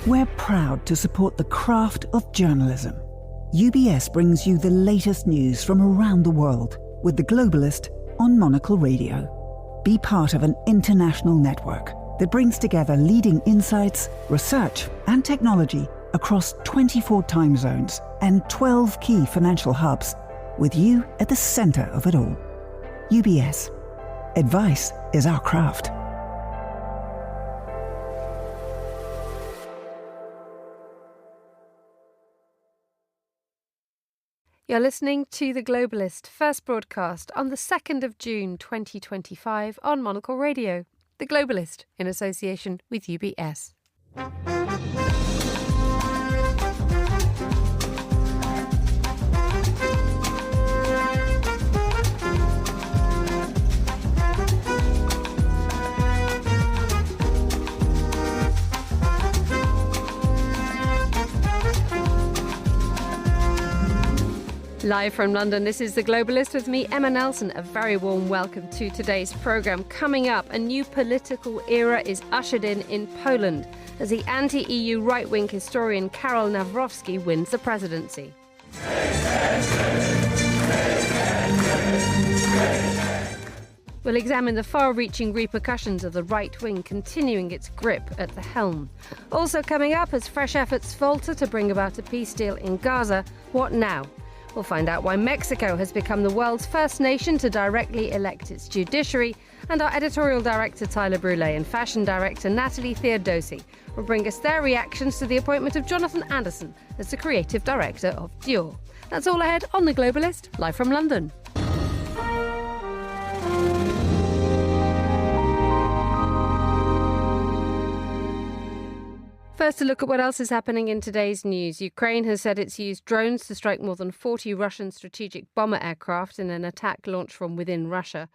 We're proud to support the craft of journalism. UBS brings you the latest news from around the world with The Globalist on Monocle Radio. Be part of an international network that brings together leading insights, research and technology across 24 time zones and 12 key financial hubs, with you at the centre of it all. UBS. Advice is our craft. You're listening to The Globalist, first broadcast on the 2nd of June 2025 on Monocle Radio. The Globalist, in association with UBS. Live from London, this is The Globalist with me, Emma Nelson. A very warm welcome to today's programme. Coming up, a new political era is ushered in Poland as the anti-EU right-wing historian Karol Nawrocki wins the presidency. We'll examine the far-reaching repercussions of the right wing continuing its grip at the helm. Also coming up, as fresh efforts falter to bring about a peace deal in Gaza, what now? We'll find out why Mexico has become the world's first nation to directly elect its judiciary, and our editorial director Tyler Brule and fashion director Natalie Theodosi will bring us their reactions to the appointment of Jonathan Anderson as the creative director of Dior. That's all ahead on The Globalist, live from London. First, a look at what else is happening in today's news. Ukraine has said it's used drones to strike more than 40 Russian strategic bomber aircraft in an attack launched from within Russia.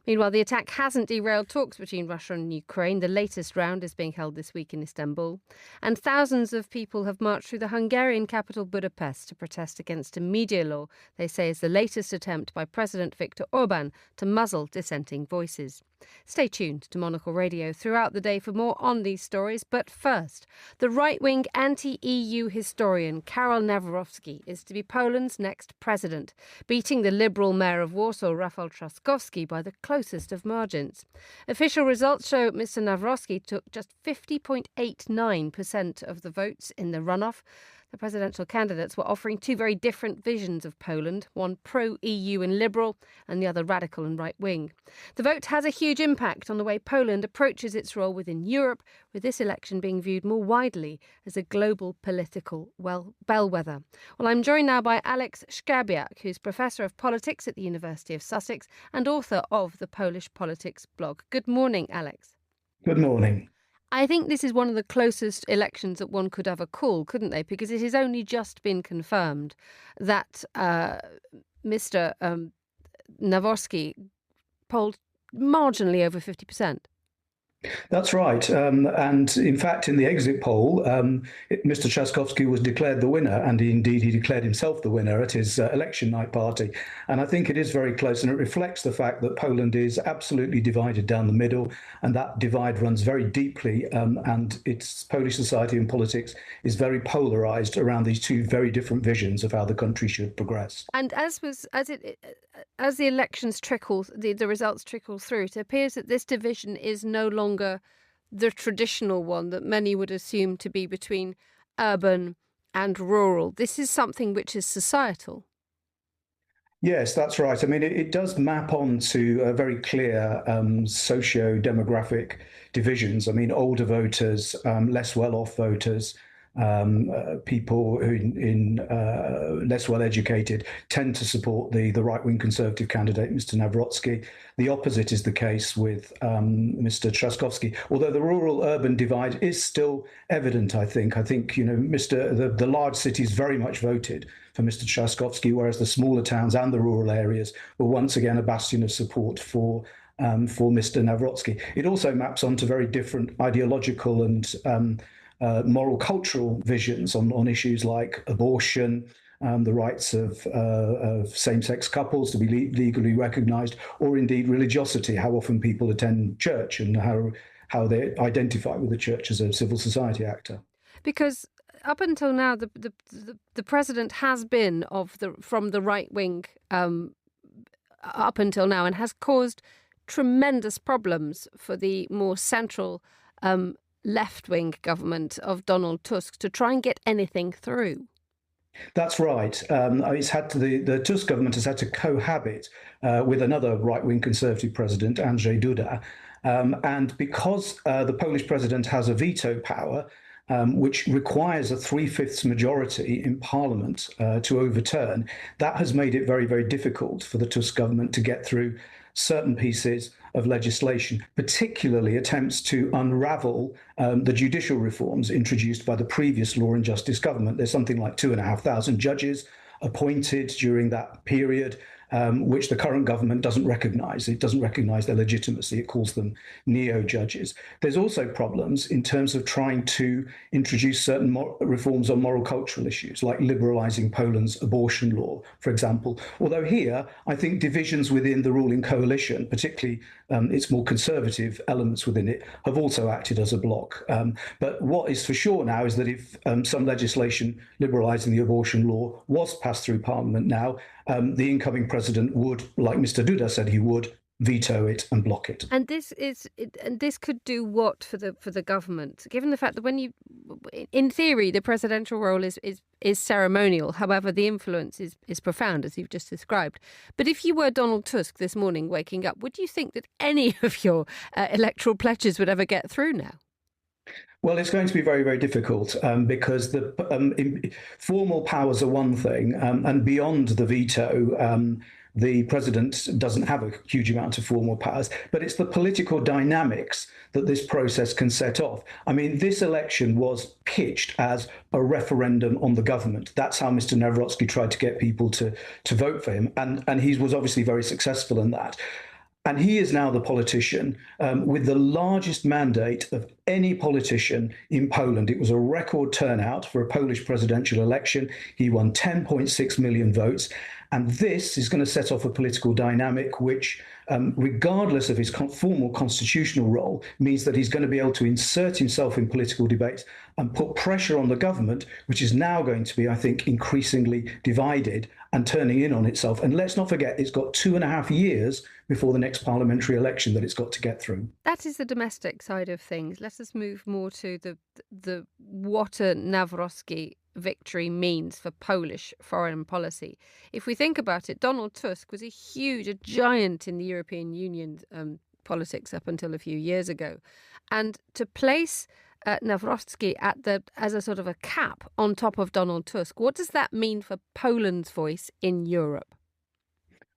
Meanwhile, the attack hasn't derailed talks between Russia and Ukraine. The latest round is being held this week in Istanbul. And thousands of people have marched through the Hungarian capital Budapest to protest against a media law they say is the latest attempt by President Viktor Orban to muzzle dissenting voices. Stay tuned to Monocle Radio throughout the day for more on these stories. But first, the right-wing anti-EU historian Karol Nawrocki is to be Poland's next president, beating the Liberal mayor of Warsaw, Rafał Trzaskowski, by the closest of margins. Official results show Mr. Nawrocki took just 50.89% of the votes in the runoff. The presidential candidates were offering two very different visions of Poland, one pro-EU and liberal and the other radical and right-wing. The vote has a huge impact on the way Poland approaches its role within Europe, with this election being viewed more widely as a global political bellwether. Well, I'm joined now by Alex Szkabiak, who's Professor of Politics at the University of Sussex and author of the Polish Politics blog. Good morning, Alex. Good morning. I think this is one of the closest elections that one could ever call, couldn't they? Because it has only just been confirmed that Mr. Nawrocki polled marginally over 50%. That's right. And in fact, in the exit poll, Mr. Trzaskowski was declared the winner, and indeed he declared himself the winner at his election night party. And I think it is very close, and it reflects the fact that Poland is absolutely divided down the middle, and that divide runs very deeply, and its Polish society and politics is very polarized around these two very different visions of how the country should progress. And as the elections trickle, the results trickle through, it appears that this division is no longer the traditional one that many would assume to be between urban and rural. This is something which is societal. Yes, that's right. I mean, it does map onto a very clear socio-demographic divisions. I mean, older voters, less well-off voters, people who in less well educated tend to support the right-wing Conservative candidate, Mr. Nawrocki. The opposite is the case with Mr. Trzaskowski, although the rural-urban divide is still evident, I think. The large cities very much voted for Mr. Trzaskowski, whereas the smaller towns and the rural areas were once again a bastion of support for Mr. Nawrocki. It also maps onto very different ideological and moral cultural visions on issues like abortion, the rights of same-sex couples to be legally recognised, or indeed religiosity, how often people attend church and how they identify with the church as a civil society actor. Because up until now, the president has been from the right wing up until now, and has caused tremendous problems for the more central left-wing government of Donald Tusk to try and get anything through. That's right. The Tusk government has had to cohabit with another right-wing conservative president, Andrzej Duda. And because the Polish president has a veto power, which requires a 3/5 majority in parliament to overturn, that has made it very, very difficult for the Tusk government to get through certain pieces of legislation, particularly attempts to unravel the judicial reforms introduced by the previous Law and Justice government. There's something like 2,500 judges appointed during that period, which the current government doesn't recognise. It doesn't recognise their legitimacy. It calls them neo-judges. There's also problems in terms of trying to introduce certain reforms on moral cultural issues, like liberalising Poland's abortion law, for example. Although here, I think divisions within the ruling coalition, particularly its more conservative elements within it, have also acted as a bloc. But what is for sure now is that if some legislation liberalising the abortion law was passed through Parliament now, the incoming president would, like Mr. Duda said he would, veto it and block it. And this could do what for the government, given the fact that in theory, the presidential role is ceremonial. However, the influence is profound, as you've just described. But if you were Donald Tusk this morning waking up, would you think that any of your electoral pledges would ever get through now? Well, it's going to be very, very difficult because the formal powers are one thing, and beyond the veto, the president doesn't have a huge amount of formal powers, but it's the political dynamics that this process can set off. I mean, this election was pitched as a referendum on the government. That's how Mr. Nawrocki tried to get people to vote for him, and he was obviously very successful in that. And he is now the politician with the largest mandate of any politician in Poland. It was a record turnout for a Polish presidential election. He won 10.6 million votes. And this is going to set off a political dynamic which, regardless of his formal constitutional role, means that he's going to be able to insert himself in political debates and put pressure on the government, which is now going to be, I think, increasingly divided and turning in on itself. And let's not forget, it's got 2.5 years before the next parliamentary election that it's got to get through. That is the domestic side of things. Let us move more to the what a Nawrocki victory means for Polish foreign policy. If we think about it, Donald Tusk was a giant in the European Union politics up until a few years ago. And to place Nawrocki as a sort of a cap on top of Donald Tusk, what does that mean for Poland's voice in Europe?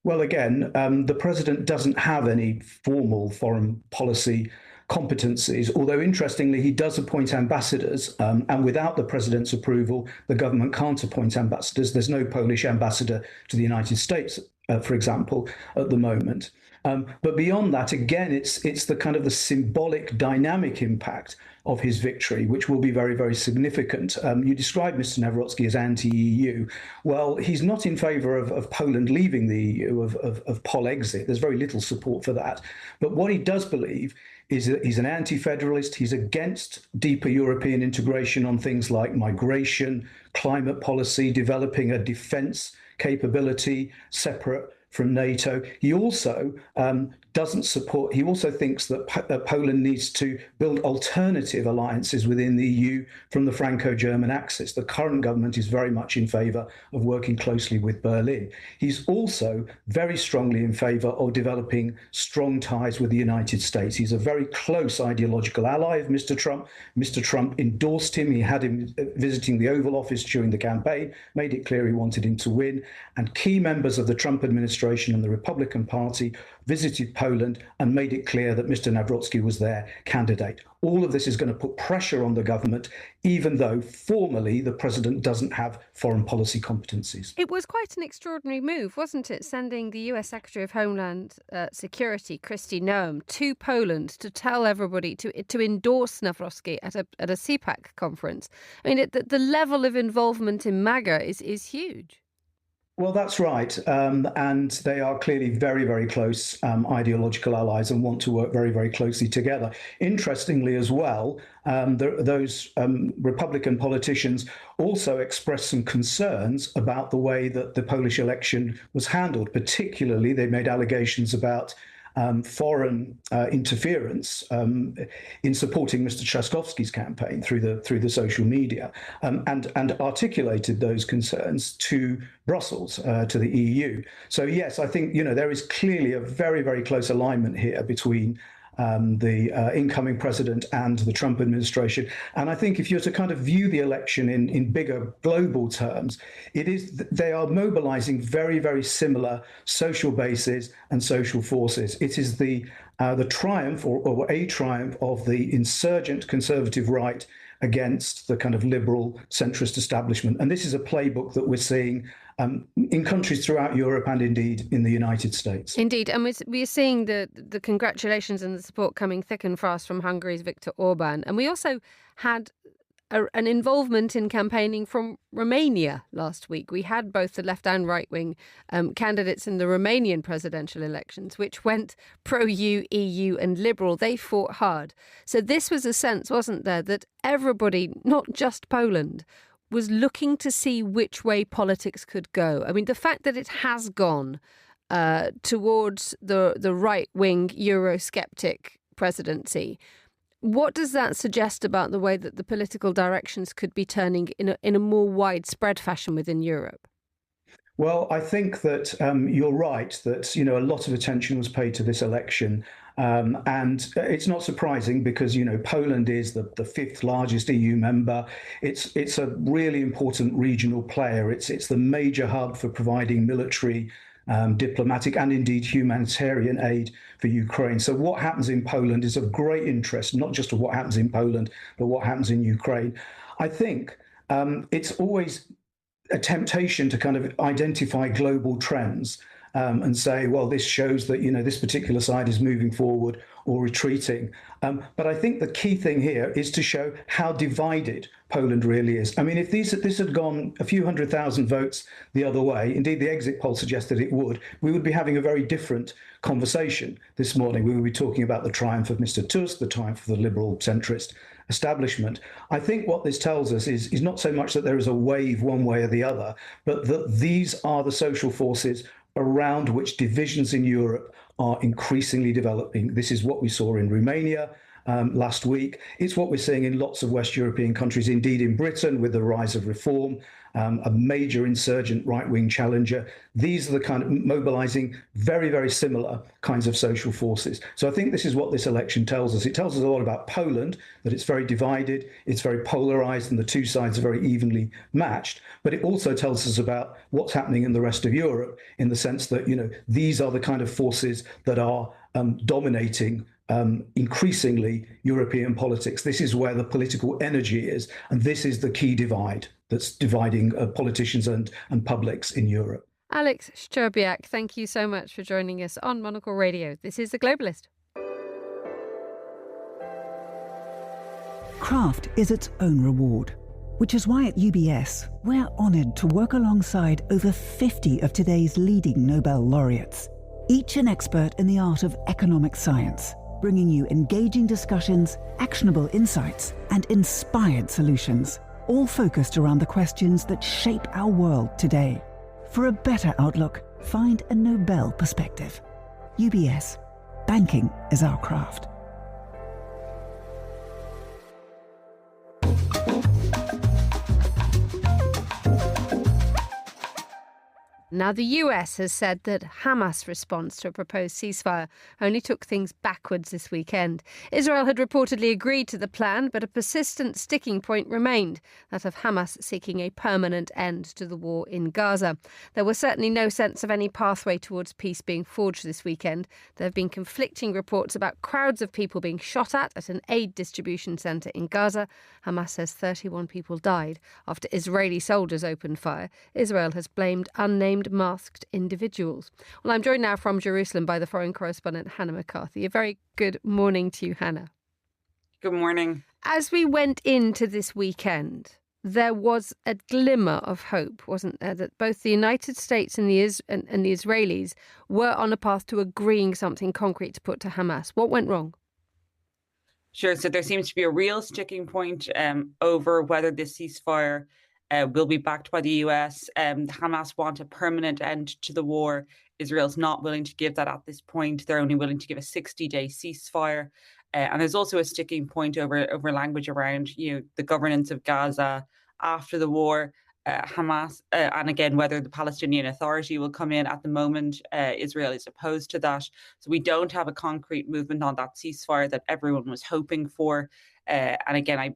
Well, again, the president doesn't have any formal foreign policy competencies, although interestingly, he does appoint ambassadors, and without the president's approval, the government can't appoint ambassadors. There's no Polish ambassador to the United States, for example, at the moment. But beyond that, again, it's the kind of the symbolic dynamic impact of his victory, which will be very, very significant. You described Mr. Nawrocki as anti-EU. Well, he's not in favour of Poland leaving the EU, of Polexit. There's very little support for that. But what he does believe is that he's an anti-federalist. He's against deeper European integration on things like migration, climate policy, developing a defence capability separate from NATO. He also he also thinks that Poland needs to build alternative alliances within the EU from the Franco-German axis. The current government is very much in favour of working closely with Berlin. He's also very strongly in favour of developing strong ties with the United States. He's a very close ideological ally of Mr. Trump. Mr. Trump endorsed him. He had him visiting the Oval Office during the campaign, made it clear he wanted him to win. And key members of the Trump administration and the Republican Party visited Poland and made it clear that Mr. Nawrocki was their candidate. All of this is going to put pressure on the government, even though formally the president doesn't have foreign policy competencies. It was quite an extraordinary move, wasn't it, sending the US Secretary of Homeland Security, Kristi Noem, to Poland to tell everybody to endorse Nawrocki at a CPAC conference. I mean, the level of involvement in MAGA is huge. Well, that's right. And they are clearly very, very close ideological allies and want to work very, very closely together. Interestingly, as well, those Republican politicians also expressed some concerns about the way that the Polish election was handled. Particularly, they made allegations about foreign interference in supporting Mr. Trzaskowski's campaign through the social media, and articulated those concerns to Brussels, to the EU. So yes, I think there is clearly a very, very close alignment here between the incoming president and the Trump administration. And I think if you're to kind of view the election in bigger global terms, they are mobilizing very, very similar social bases and social forces. It is the triumph or a triumph of the insurgent conservative right against the kind of liberal centrist establishment. And this is a playbook that we're seeing in countries throughout Europe and indeed in the United States. Indeed. And we're seeing the congratulations and the support coming thick and fast from Hungary's Viktor Orban. And we also had an involvement in campaigning from Romania last week. We had both the left and right wing candidates in the Romanian presidential elections, which went pro-EU, EU and liberal. They fought hard. So this was a sense, wasn't there, that everybody, not just Poland, was looking to see which way politics could go. I mean, the fact that it has gone towards the right-wing Eurosceptic presidency, what does that suggest about the way that the political directions could be turning in a more widespread fashion within Europe? Well, I think that you're right that, a lot of attention was paid to this election. And it's not surprising because, Poland is the fifth largest EU member. It's a really important regional player. It's the major hub for providing military, diplomatic and indeed humanitarian aid for Ukraine. So what happens in Poland is of great interest, not just of what happens in Poland, but what happens in Ukraine. I think it's always a temptation to kind of identify global trends and say, well, this shows that, this particular side is moving forward or retreating. But I think the key thing here is to show how divided Poland really is. I mean, if this had gone a few 100,000 votes the other way, indeed the exit poll suggested it would, we would be having a very different conversation this morning. We would be talking about the triumph of Mr. Tusk, the triumph of the liberal centrist establishment. I think what this tells us is not so much that there is a wave one way or the other, but that these are the social forces around which divisions in Europe are increasingly developing. This is what we saw in Romania last week. It's what we're seeing in lots of West European countries, indeed in Britain with the rise of reform, a major insurgent right-wing challenger. These are the kind of mobilizing very, very similar kinds of social forces. So I think this is what this election tells us. It tells us a lot about Poland, that it's very divided, it's very polarized, and the two sides are very evenly matched. But it also tells us about what's happening in the rest of Europe in the sense that, these are the kind of forces that are dominating increasingly European politics. This is where the political energy is, and this is the key divide that's dividing politicians and publics in Europe. Alex Szczerbiak, thank you so much for joining us on Monocle Radio. This is The Globalist. Craft is its own reward, which is why at UBS we're honoured to work alongside over 50 of today's leading Nobel laureates, each an expert in the art of economic science, bringing you engaging discussions, actionable insights, and inspired solutions, all focused around the questions that shape our world today. For a better outlook, find a Nobel perspective. UBS. Banking is our craft. Now, the US has said that Hamas' response to a proposed ceasefire only took things backwards this weekend. Israel had reportedly agreed to the plan, but a persistent sticking point remained, that of Hamas seeking a permanent end to the war in Gaza. There was certainly no sense of any pathway towards peace being forged this weekend. There have been conflicting reports about crowds of people being shot at an aid distribution centre in Gaza. Hamas says 31 people died after Israeli soldiers opened fire. Israel has blamed unnamed masked individuals. Well, I'm joined now from Jerusalem by the foreign correspondent Hannah McCarthy. A very good morning to you, Hannah. Good morning. As we went into this weekend, there was a glimmer of hope, wasn't there, that both the United States and the Israelis were on a path to agreeing something concrete to put to Hamas. What went wrong? Sure. So there seems to be a real sticking point over whether this ceasefire will be backed by the US. Hamas want a permanent end to the war. Israel's not willing to give that at this point. They're only willing to give a 60-day ceasefire. And there's also a sticking point over language around, the governance of Gaza after the war. Hamas, and again, whether the Palestinian Authority will come in. At the moment, Israel is opposed to that. So we don't have a concrete movement on that ceasefire that everyone was hoping for. And again,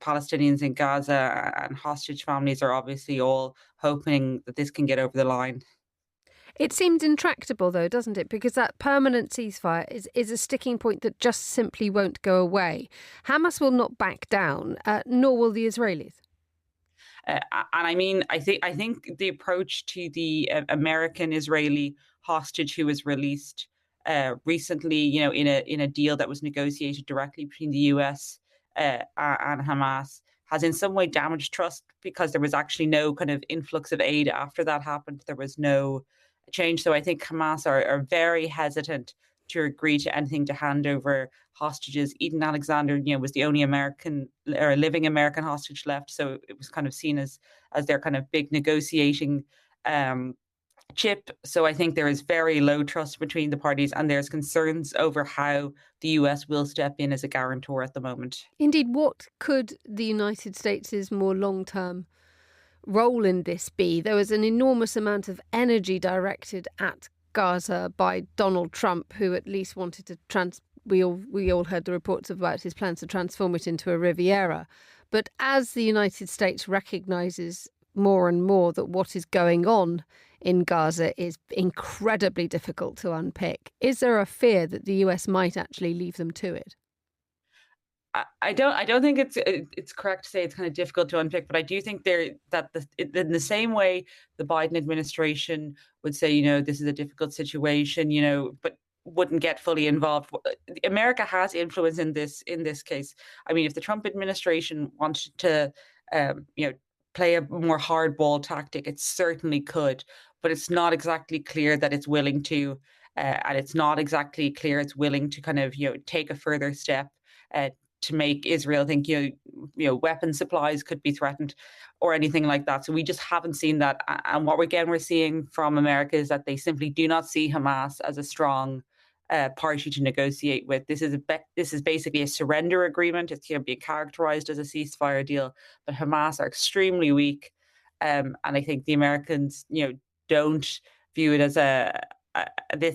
Palestinians in Gaza and hostage families are obviously all hoping that this can get over the line. It seemed intractable, though, doesn't it? Because that permanent ceasefire is a sticking point that just simply won't go away. Hamas will not back down, nor will the Israelis. And I think the approach to the American-Israeli hostage who was released recently, in a deal that was negotiated directly between the US and Hamas, has in some way damaged trust, because there was actually no kind of influx of aid after that happened. There was no change. So I think Hamas are very hesitant to agree to anything to hand over hostages. Eden Alexander, was the only American or living American hostage left. So it was kind of seen as their kind of big negotiating chip. So I think there is very low trust between the parties, and there's concerns over how the US will step in as a guarantor at the moment. Indeed, what could the United States' more long-term role in this be? There was an enormous amount of energy directed at Gaza by Donald Trump, who at least wanted to we all heard the reports about his plans to transform it into a Riviera. But as the United States recognises more and more that what is going on in Gaza is incredibly difficult to unpick, is there a fear that the US might actually leave them to it? I don't think it's correct to say it's kind of difficult to unpick, but I do think in the same way the Biden administration would say, this is a difficult situation, but wouldn't get fully involved. America has influence in this case. I mean, if the Trump administration wanted to, play a more hardball tactic, it certainly could, but it's not exactly clear that it's willing to, and it's not exactly clear it's willing to kind of, take a further step to make Israel think, weapon supplies could be threatened or anything like that. So we just haven't seen that. And what we're seeing from America is that they simply do not see Hamas as a strong party to negotiate with. This is basically a surrender agreement. It's being characterized as a ceasefire deal, but Hamas are extremely weak. And I think the Americans, don't view it as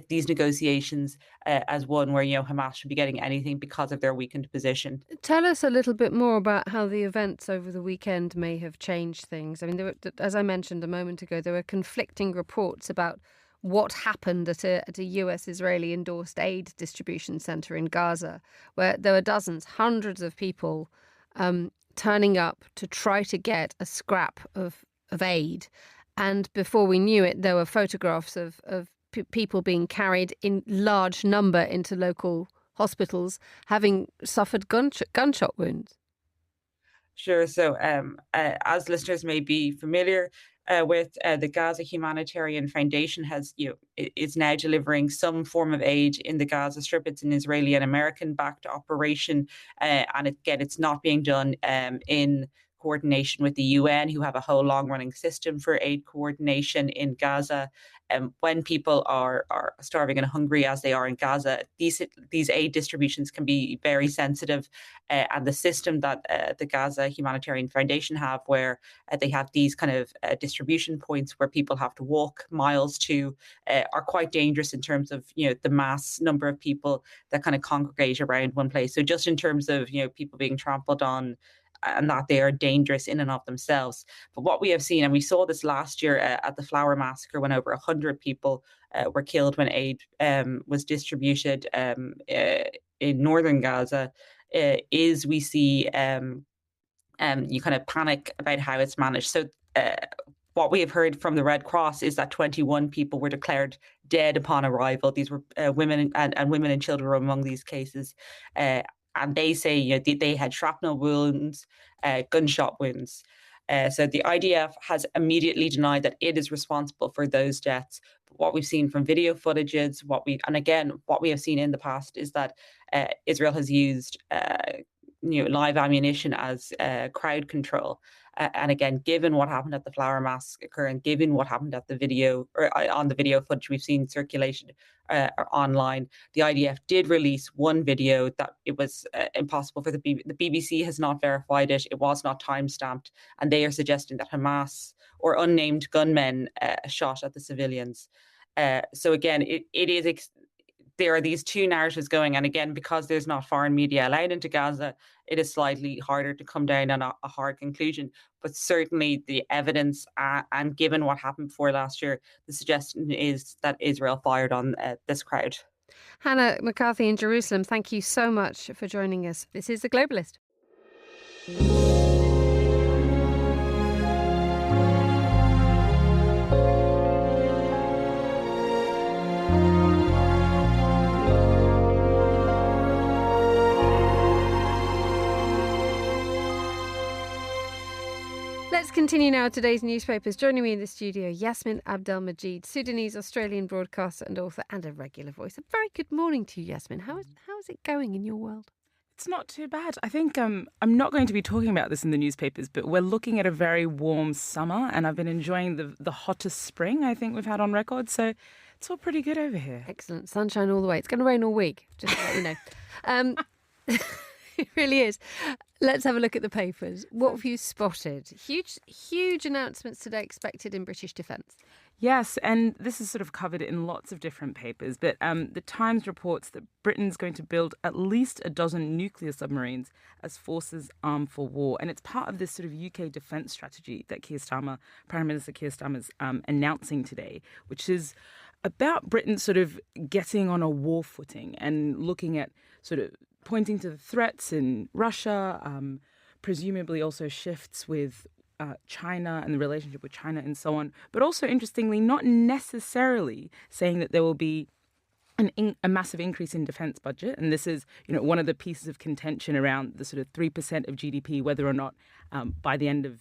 these negotiations as one where Hamas should be getting anything because of their weakened position. Tell us a little bit more about how the events over the weekend may have changed things. I mean, as I mentioned a moment ago, there were conflicting reports about what happened at a US-Israeli endorsed aid distribution centre in Gaza, where there were hundreds of people turning up to try to get a scrap of aid. And before we knew it, there were photographs of people being carried in large number into local hospitals, having suffered gunshot wounds. Sure. So as listeners may be familiar with, the Gaza Humanitarian Foundation is now delivering some form of aid in the Gaza Strip. It's an Israeli and American-backed operation. And again, it's not being done in coordination with the UN, who have a whole long-running system for aid coordination in Gaza. When people are starving and hungry, as they are in Gaza, these aid distributions can be very sensitive. And the system that the Gaza Humanitarian Foundation have, where they have these kind of distribution points where people have to walk miles to, are quite dangerous in terms of the mass number of people that kind of congregate around one place. So just in terms of people being trampled on, and that they are dangerous in and of themselves. But what we have seen, and we saw this last year at the Flower Massacre, when over 100 people were killed when aid was distributed in northern Gaza, is we see you kind of panic about how it's managed. So what we have heard from the Red Cross is that 21 people were declared dead upon arrival. These were women and women and children were among these cases. and they say they had shrapnel wounds, gunshot wounds. So the IDF has immediately denied that it is responsible for those deaths. But what we've seen from video footages, what we have seen in the past is that Israel has used live ammunition as crowd control. And again, given what happened at the flower massacre and given what happened at the video or on the video footage we've seen circulated online, the IDF did release one video that it was impossible for the BBC has not verified it. It was not time stamped, and they are suggesting that Hamas or unnamed gunmen shot at the civilians. So again, it is. There are these two narratives going, and again, because there's not foreign media allowed into Gaza, it is slightly harder to come down on a hard conclusion. But certainly the evidence, and given what happened before last year, the suggestion is that Israel fired on this crowd. Hannah McCarthy in Jerusalem, thank you so much for joining us. This is The Globalist. Let's continue now with today's newspapers. Joining me in the studio, Yasmin Abdel-Majid, Sudanese-Australian broadcaster and author and a regular voice. A very good morning to you, Yasmin. How is it going in your world? It's not too bad. I think I'm not going to be talking about this in the newspapers, but we're looking at a very warm summer, and I've been enjoying the hottest spring I think we've had on record. So it's all pretty good over here. Excellent. Sunshine all the way. It's going to rain all week, just to let you know. It really is. Let's have a look at the papers. What have you spotted? Huge announcements today expected in British defence. Yes, and this is sort of covered in lots of different papers, but the Times reports that Britain's going to build at least a dozen nuclear submarines as forces arm for war. And it's part of this sort of UK defence strategy that Prime Minister Keir Starmer's announcing today, which is about Britain sort of getting on a war footing and looking at sort of pointing to the threats in Russia, presumably also shifts with China and the relationship with China and so on. But also, interestingly, not necessarily saying that there will be a massive increase in defence budget. And this is, one of the pieces of contention around the sort of 3% of GDP, whether or not by the end of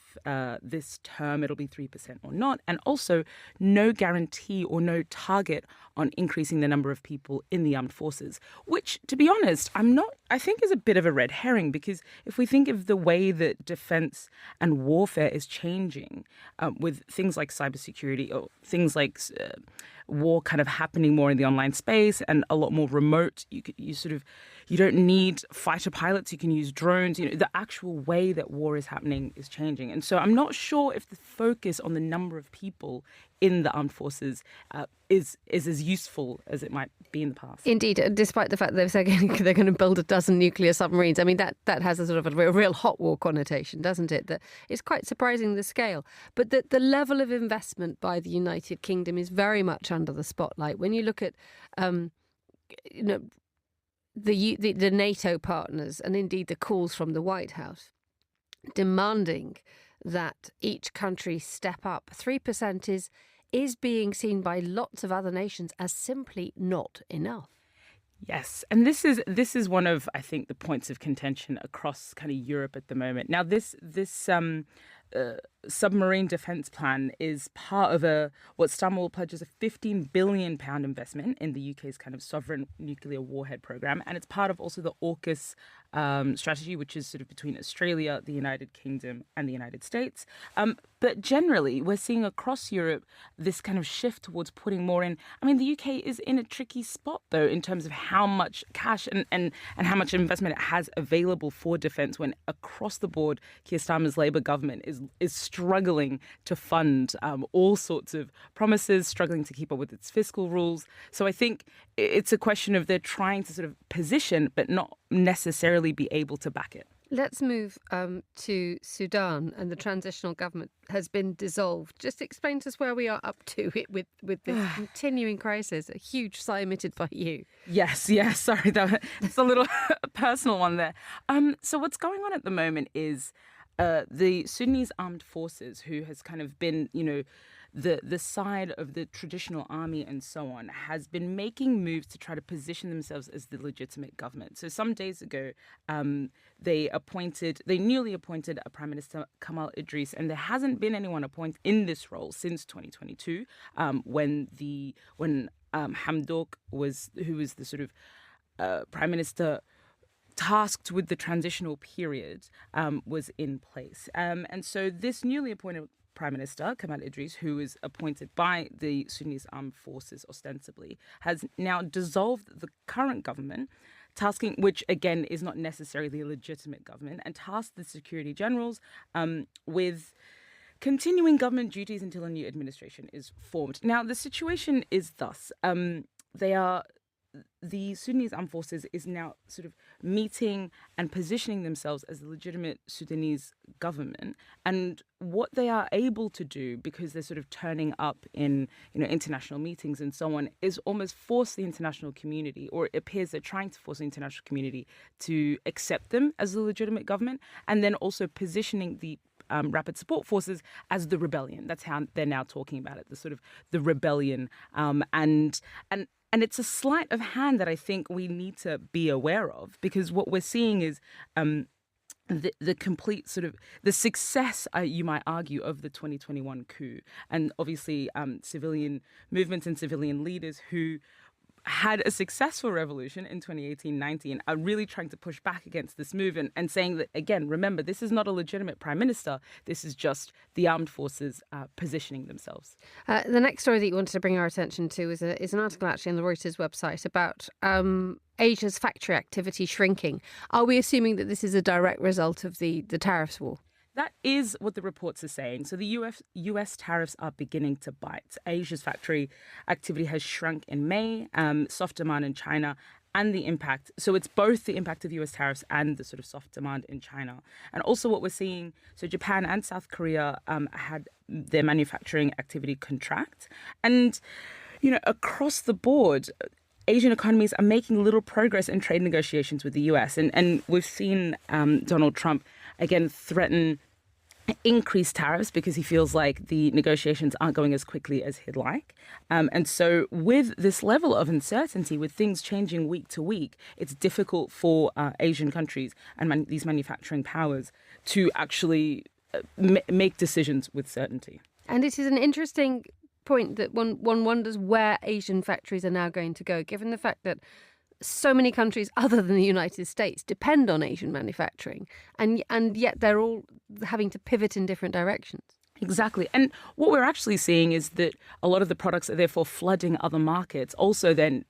this term it'll be 3% or not. And also no guarantee or no target on increasing the number of people in the armed forces, which, to be honest, I think is a bit of a red herring, because if we think of the way that defence and warfare is changing with things like cybersecurity or things like war kind of happening more in the online space and a lot more remote, you don't need fighter pilots, you can use drones. The actual way that war is happening is changing. And so I'm not sure if the focus on the number of people in the armed forces is as useful as it might be in the past. Indeed, despite the fact that they're going to build a dozen nuclear submarines. I mean, that has a sort of a real hot war connotation, doesn't it? That it's quite surprising, the scale. But the level of investment by the United Kingdom is very much under the spotlight. When you look at the NATO partners and indeed the calls from the White House demanding that each country step up, 3% is being seen by lots of other nations as simply not enough. Yes, and this is one of, I think, the points of contention across kind of Europe at the moment. Now, this submarine defence plan is part of what Starmer will pledge as a £15 billion investment in the UK's kind of sovereign nuclear warhead programme, and it's part of also the AUKUS strategy, which is sort of between Australia, the United Kingdom and the United States. But generally, we're seeing across Europe this kind of shift towards putting more in. I mean, the UK is in a tricky spot, though, in terms of how much cash and how much investment it has available for defence, when across the board, Keir Starmer's Labour government is struggling to fund all sorts of promises, struggling to keep up with its fiscal rules. So I think it's a question of they're trying to sort of position, but not necessarily be able to back it. Let's move to Sudan, and the transitional government has been dissolved. Just explain to us where we are up to with this continuing crisis. A huge sigh emitted by you. Yes. Sorry, that's a little personal one there. So what's going on at the moment is the Sudanese armed forces, who has kind of been, the side of the traditional army and so on has been making moves to try to position themselves as the legitimate government. So some days ago, they newly appointed a Prime Minister, Kamal Idris, and there hasn't been anyone appointed in this role since 2022, when Hamdok who was the sort of Prime Minister tasked with the transitional period, was in place. And so this newly appointed Prime Minister, Kamal Idris, who is appointed by the Sudanese armed forces ostensibly, has now dissolved the current government, which again is not necessarily a legitimate government, and tasked the security generals with continuing government duties until a new administration is formed. Now, the situation is thus. The Sudanese armed forces is now sort of meeting and positioning themselves as the legitimate Sudanese government. And what they are able to do, because they're sort of turning up in international meetings and so on, is almost force the international community, or it appears they're trying to force the international community to accept them as the legitimate government, and then also positioning the Rapid Support Forces as the rebellion. That's how they're now talking about it, the rebellion. And it's a sleight of hand that I think we need to be aware of, because what we're seeing is the complete the success, you might argue, of the 2021 coup. And obviously civilian movements and civilian leaders who had a successful revolution in 2018-19 are really trying to push back against this move and saying that, again, remember, this is not a legitimate prime minister. This is just the armed forces positioning themselves. The next story that you wanted to bring our attention to is an article actually on the Reuters website about Asia's factory activity shrinking. Are we assuming that this is a direct result of the tariffs war? That is what the reports are saying. So the US tariffs are beginning to bite. Asia's factory activity has shrunk in May, soft demand in China, and the impact. So it's both the impact of US tariffs and the sort of soft demand in China. And also what we're seeing, so Japan and South Korea had their manufacturing activity contract. And, across the board, Asian economies are making little progress in trade negotiations with the US. And we've seen Donald Trump, again, threaten increased tariffs because he feels like the negotiations aren't going as quickly as he'd like. And so with this level of uncertainty, with things changing week to week, it's difficult for Asian countries and these manufacturing powers to actually make decisions with certainty. And it is an interesting point that one wonders where Asian factories are now going to go, given the fact that so many countries other than the United States depend on Asian manufacturing, and yet they're all having to pivot in different directions. Exactly. And what we're actually seeing is that a lot of the products are therefore flooding other markets, also then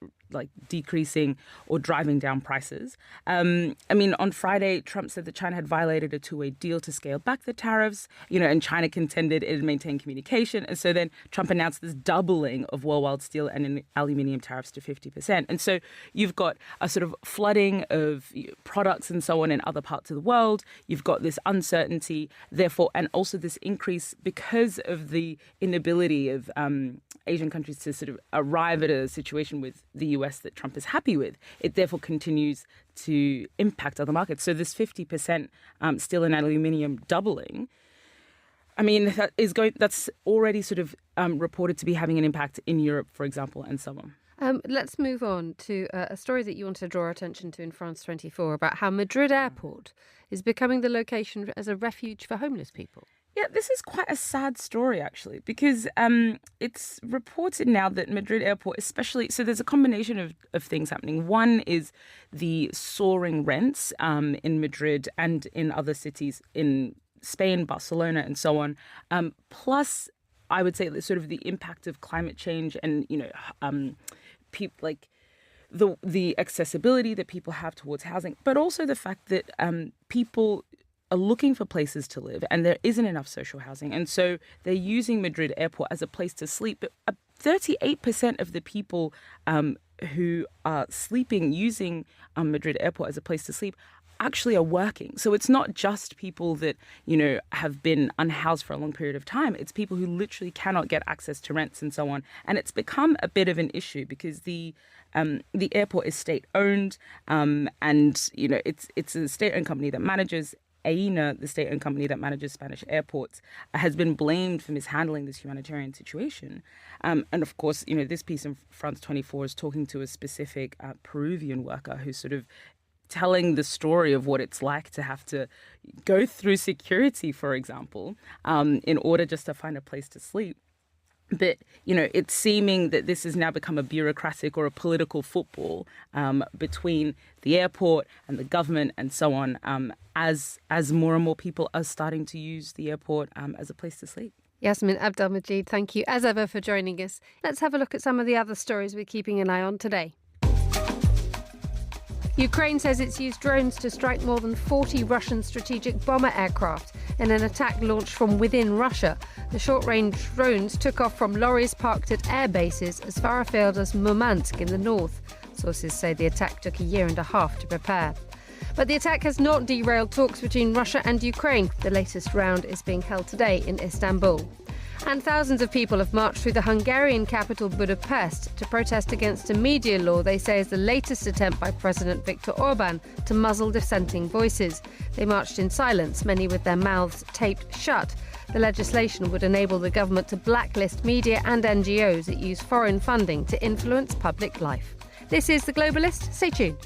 decreasing or driving down prices. On Friday, Trump said that China had violated a two-way deal to scale back the tariffs, and China contended it had maintained communication. And so then Trump announced this doubling of worldwide steel and aluminium tariffs to 50%. And so you've got a sort of flooding of products and so on in other parts of the world. You've got this uncertainty, therefore, and also this increase because of the inability of Asian countries to sort of arrive at a situation with the US that Trump is happy with. It therefore continues to impact other markets. So this 50% steel and aluminium doubling, that's already sort of reported to be having an impact in Europe, for example, and so on. Let's move on to a story that you want to draw attention to in France 24 about how Madrid Airport is becoming the location as a refuge for homeless people. Yeah, this is quite a sad story, actually, because it's reported now that Madrid Airport, especially, so there's a combination of things happening. One is the soaring rents in Madrid and in other cities in Spain, Barcelona, and so on. Plus, I would say sort of the impact of climate change and, the accessibility that people have towards housing, but also the fact that people are looking for places to live and there isn't enough social housing. And so they're using Madrid Airport as a place to sleep. But 38% of the people who are sleeping using Madrid Airport as a place to sleep actually are working. So it's not just people that, have been unhoused for a long period of time. It's people who literally cannot get access to rents and so on. And it's become a bit of an issue because the airport is state-owned and, it's a state-owned company that manages Aena, the state-owned company that manages Spanish airports, has been blamed for mishandling this humanitarian situation. And of course, this piece in France 24 is talking to a specific Peruvian worker who's sort of telling the story of what it's like to have to go through security, for example, in order just to find a place to sleep. But, it's seeming that this has now become a bureaucratic or a political football between the airport and the government and so on, as more and more people are starting to use the airport as a place to sleep. Yasmin Abdelmajid, thank you as ever for joining us. Let's have a look at some of the other stories we're keeping an eye on today. Ukraine says it's used drones to strike more than 40 Russian strategic bomber aircraft in an attack launched from within Russia. The short-range drones took off from lorries parked at air bases as far afield as Murmansk in the north. Sources say the attack took a year and a half to prepare. But the attack has not derailed talks between Russia and Ukraine. The latest round is being held today in Istanbul. And thousands of people have marched through the Hungarian capital Budapest to protest against a media law they say is the latest attempt by President Viktor Orban to muzzle dissenting voices. They marched in silence, many with their mouths taped shut. The legislation would enable the government to blacklist media and NGOs that use foreign funding to influence public life. This is The Globalist. Stay tuned.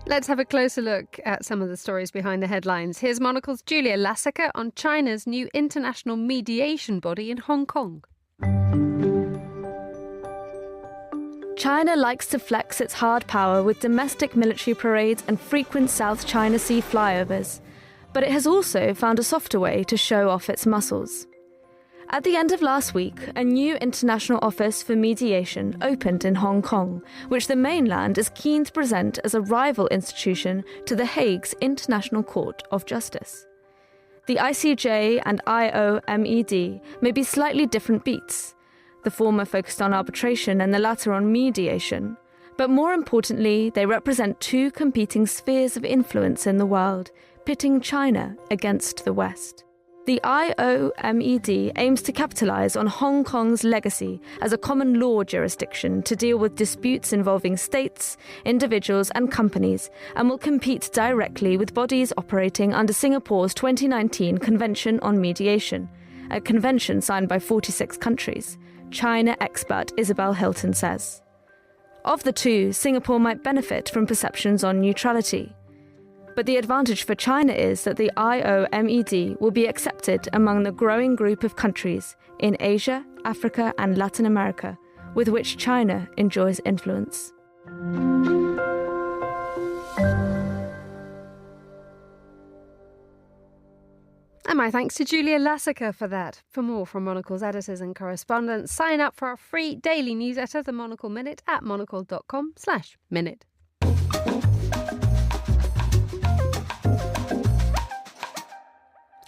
Let's have a closer look at some of the stories behind the headlines. Here's Monocle's Julia Lasaker on China's new international mediation body in Hong Kong. China likes to flex its hard power with domestic military parades and frequent South China Sea flyovers, but it has also found a softer way to show off its muscles. At the end of last week, a new international office for mediation opened in Hong Kong, which the mainland is keen to present as a rival institution to The Hague's International Court of Justice. The ICJ and IOMED may be slightly different beats. The former focused on arbitration and the latter on mediation. But more importantly, they represent two competing spheres of influence in the world, pitting China against the West. The IOMED aims to capitalise on Hong Kong's legacy as a common law jurisdiction to deal with disputes involving states, individuals and companies, and will compete directly with bodies operating under Singapore's 2019 Convention on Mediation, a convention signed by 46 countries, China expert Isabel Hilton says. Of the two, Singapore might benefit from perceptions on neutrality. But the advantage for China is that the IOMED will be accepted among the growing group of countries in Asia, Africa and Latin America, with which China enjoys influence. And my thanks to Julia Lasaker for that. For more from Monocle's editors and correspondents, sign up for our free daily newsletter, The Monocle Minute, at monocle.com/minute.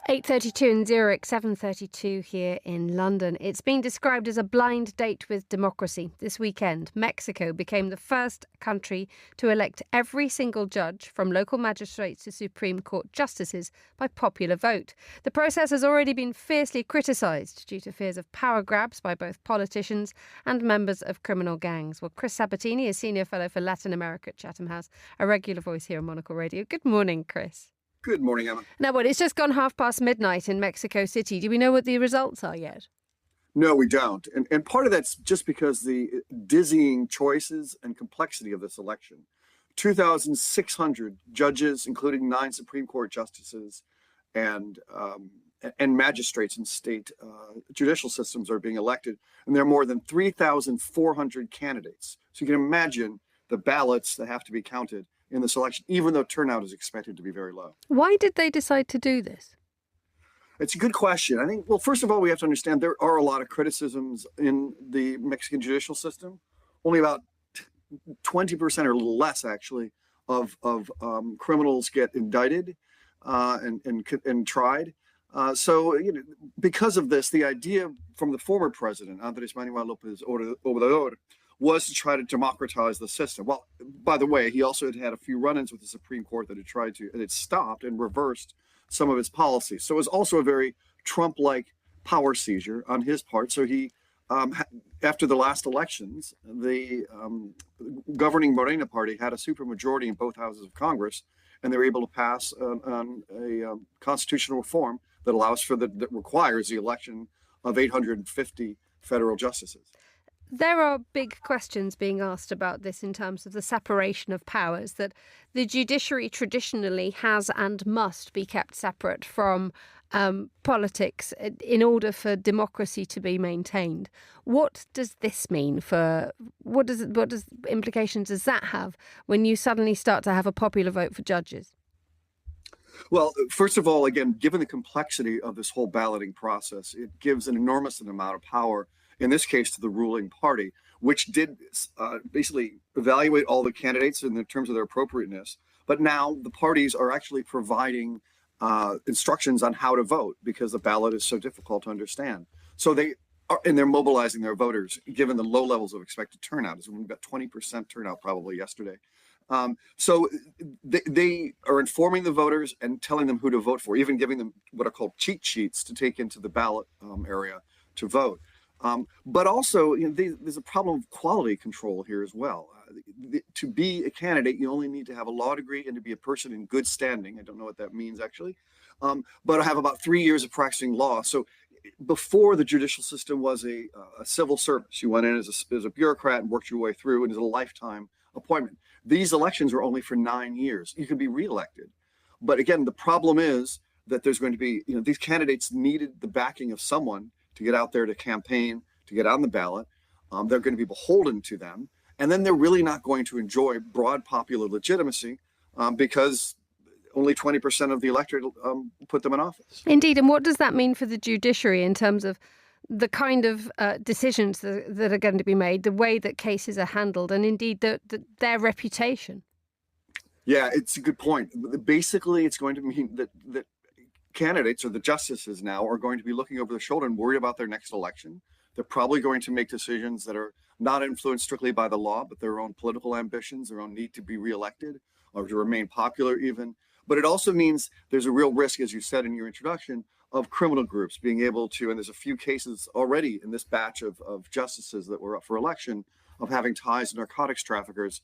8:32 in Zurich, 7:32 here in London. It's been described as a blind date with democracy. This weekend, Mexico became the first country to elect every single judge, from local magistrates to Supreme Court justices, by popular vote. The process has already been fiercely criticised due to fears of power grabs by both politicians and members of criminal gangs. Well, Chris Sabatini, a senior fellow for Latin America at Chatham House, a regular voice here on Monocle Radio. Good morning, Chris. Good morning, Emma. Now, it's just gone midnight in Mexico City. Do we know what the results are yet? No, we don't. And part of that's just because the dizzying choices and complexity of this election. 2,600 judges, including 9 Supreme Court justices and magistrates in state judicial systems are being elected. And there are more than 3,400 candidates. So you can imagine the ballots that have to be counted in this election, even though turnout is expected to be very low. Why did they decide to do this? It's a good question. I think, well, first of all, we have to understand there are a lot of criticisms in the Mexican judicial system. Only about 20% or a little less, actually, of criminals get indicted and tried. So, because of this, the idea from the former president, Andrés Manuel López Obrador, was to try to democratize the system. Well, by the way, he also had a few run-ins with the Supreme Court that had tried to, and it stopped and reversed some of his policies. So it was also a very Trump-like power seizure on his part. So he after the last elections, the governing Morena party had a supermajority in both houses of Congress, and they were able to pass a constitutional reform that allows for that requires the election of 850 federal justices. There are big questions being asked about this in terms of the separation of powers, that the judiciary traditionally has and must be kept separate from politics in order for democracy to be maintained. What does this mean for what implications does that have when you suddenly start to have a popular vote for judges? Well, first of all, again, given the complexity of this whole balloting process, it gives an enormous amount of power, in this case, to the ruling party, which did basically evaluate all the candidates in terms of their appropriateness. But now the parties are actually providing instructions on how to vote because the ballot is so difficult to understand. So they're mobilizing their voters, given the low levels of expected turnout. We've got 20% turnout probably yesterday. So they are informing the voters and telling them who to vote for, even giving them what are called cheat sheets to take into the ballot area to vote. But also, there's a problem of quality control here as well. To be a candidate, you only need to have a law degree and to be a person in good standing. I don't know what that means, actually. But I have about 3 years of practicing law. So before, the judicial system was a civil service. You went in as a bureaucrat and worked your way through, and it was a lifetime appointment. These elections are only for 9 years. You can be reelected. But again, the problem is that there's going to be, these candidates needed the backing of someone to get out there to campaign, to get on the ballot. They're going to be beholden to them. And then they're really not going to enjoy broad popular legitimacy because only 20% of the electorate put them in office. Indeed. And what does that mean for the judiciary in terms of the kind of decisions that are going to be made, the way that cases are handled, and indeed their reputation? Yeah, it's a good point. Basically, it's going to mean that candidates or the justices now are going to be looking over their shoulder and worried about their next election. They're probably going to make decisions that are not influenced strictly by the law, but their own political ambitions, their own need to be reelected or to remain popular even. But it also means there's a real risk, as you said in your introduction, of criminal groups being able to, and there's a few cases already in this batch of justices that were up for election, of having ties to narcotics traffickers.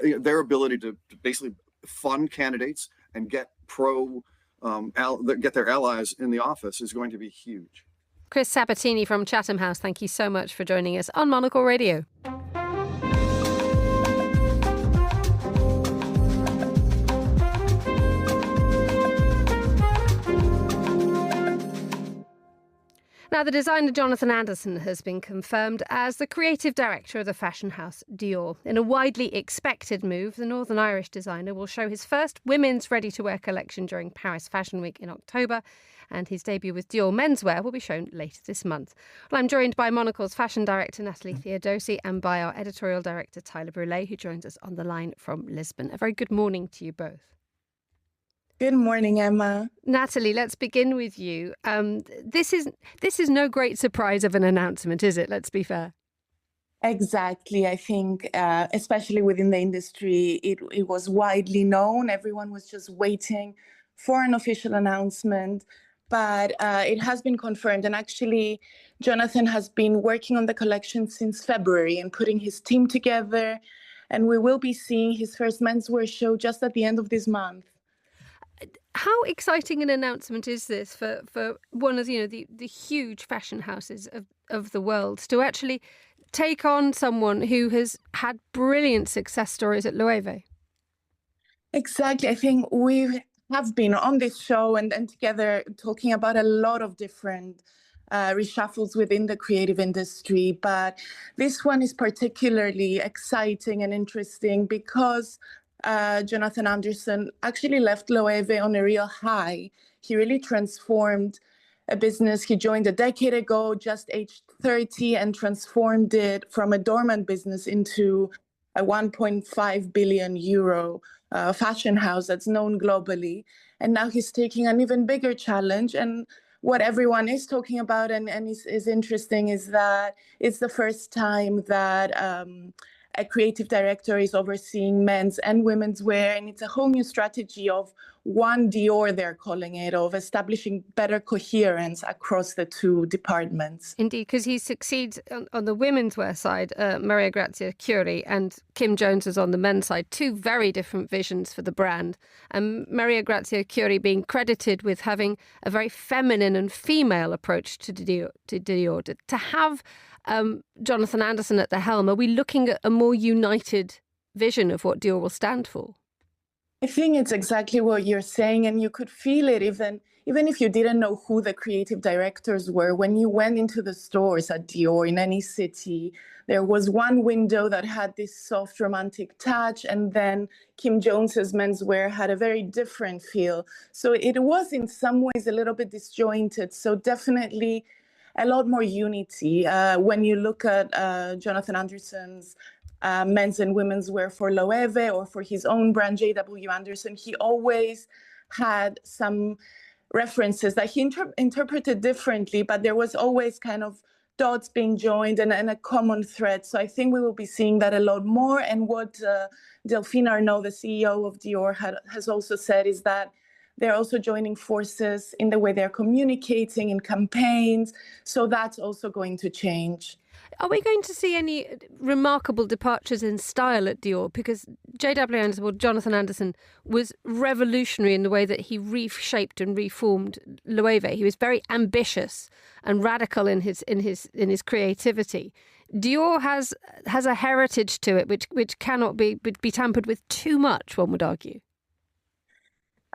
Their ability to basically fund candidates and get their allies in the office is going to be huge. Chris Sabatini from Chatham House, thank you so much for joining us on Monocle Radio. Now, the designer Jonathan Anderson has been confirmed as the creative director of the fashion house Dior. In a widely expected move, the Northern Irish designer will show his first women's ready-to-wear collection during Paris Fashion Week in October, and his debut with Dior menswear will be shown later this month. Well, I'm joined by Monocle's fashion director Natalie Theodosi and by our editorial director Tyler Brulé, who joins us on the line from Lisbon. A very good morning to you both. Good morning, Emma. Natalie, let's begin with you. This is no great surprise of an announcement, is it? Let's be fair. Exactly. I think, especially within the industry, it was widely known. Everyone was just waiting for an official announcement, but it has been confirmed. And actually, Jonathan has been working on the collection since February and putting his team together. And we will be seeing his first menswear show just at the end of this month. How exciting an announcement is this for one of the huge fashion houses of the world to actually take on someone who has had brilliant success stories at Loewe? Exactly. I think we have been on this show and together talking about a lot of different reshuffles within the creative industry. But this one is particularly exciting and interesting because Jonathan Anderson actually left Loewe on a real high. He really transformed a business he joined a decade ago, just aged 30, and transformed it from a dormant business into a 1.5 billion euro fashion house that's known globally. And now he's taking an even bigger challenge. And what everyone is talking about and is interesting is that it's the first time that a creative director is overseeing men's and women's wear, and it's a whole new strategy of one Dior, they're calling it, of establishing better coherence across the two departments. Indeed, because he succeeds on the women's wear side, Maria Grazia Chiuri, and Kim Jones is on the men's side, two very different visions for the brand. And Maria Grazia Chiuri being credited with having a very feminine and female approach to Dior. To have Jonathan Anderson at the helm, are we looking at a more united vision of what Dior will stand for? I think it's exactly what you're saying, and you could feel it even if you didn't know who the creative directors were. When you went into the stores at Dior in any city, there was one window that had this soft romantic touch, and then Kim Jones's menswear had a very different feel. So it was in some ways a little bit disjointed. So definitely a lot more unity. When you look at Jonathan Anderson's men's and women's wear for Loewe or for his own brand, JW Anderson, he always had some references that he interpreted differently, but there was always kind of dots being joined and a common thread. So I think we will be seeing that a lot more. And what Delphine Arnault, the CEO of Dior, has also said is that they're also joining forces in the way they're communicating in campaigns. So that's also going to change. Are we going to see any remarkable departures in style at Dior? Because J.W. Anderson, or Jonathan Anderson, was revolutionary in the way that he reshaped and reformed Loewe. He was very ambitious and radical in his creativity. Dior has a heritage to it which cannot be tampered with too much, one would argue.